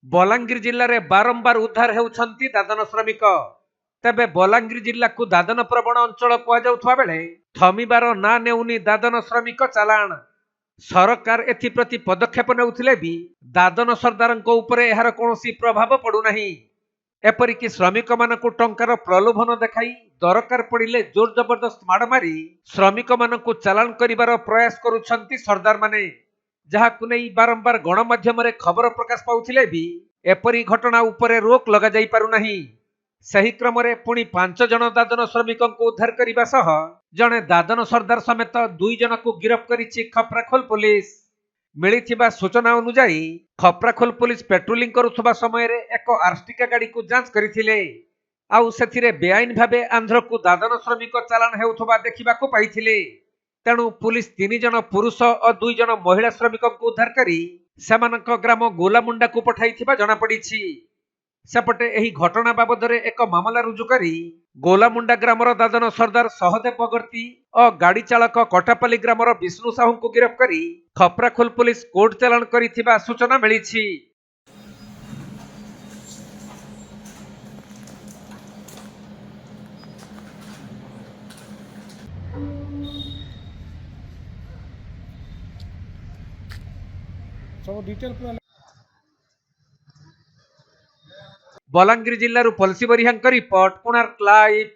बलांगीर जिले में बारंबार उद्धार होउछंती दादन श्रमिक। तेबे बलांगीर जिला को दादन प्रवण अंचल कुआ बेले थमिबार ना नेउनी दादन श्रमिक चालाण। सरकार एप्रति पदक्षेप नेउथिले भी दादन सरदारंको उपरे एहार कोनोसी प्रभाव पड़ुनाही। एपरिकी श्रमिक मानकु टंकार प्रलोभन देखाई दरकार पड़िले जोर जबरदस्त माड़ मारी श्रमिक मानकु चालाण करिवार प्रयास करुछंती सरदार माने, जहाकु नै बारंबार गणमाध्यम खबर प्रकाश पाउथिले भी एपरी घटना उपरे रोक लगा जाई पारुनाही। सही क्रम रे पुणी 5 जन दादन श्रमिक उद्धार करने सह जड़े दादन सरदार समेत 2 जन को गिरफ्त करिछि खप्राखोल पुलिस। मिलिथिबा सूचना अनुसार खप्राखोल पुलिस पेट्रोलिंग करुथबा समय रे एक आर्टिका गाड़ी को जांच करथिले। आउ सेथिरे बेआईन भाबे आंध्र को दादन श्रमिक चालाण हेउथबा देखिबाकू पाइथिले। तेणु पुलिस 3 जन पुरुष और 2 जन महिला श्रमिक को उद्धार करी सेमानक ग्राम गोलामुंडा को पठाइथिबा जଣା पड़िछि। सेपटे एही घटना बाबद एक मामला रुजु करी गोलामुंडा ग्रामर दादन सरदार सहदेव बगर्ती और गाड़ी चालक कटापाली ग्रामर विष्णु साहू को गिरफ्त करी खप्राखोल पुलिस कोर्ट चालाण करिथिबा सूचना मिलिछि। Balangir जिल्लारू Pazhassi बरिहांक report Konark live.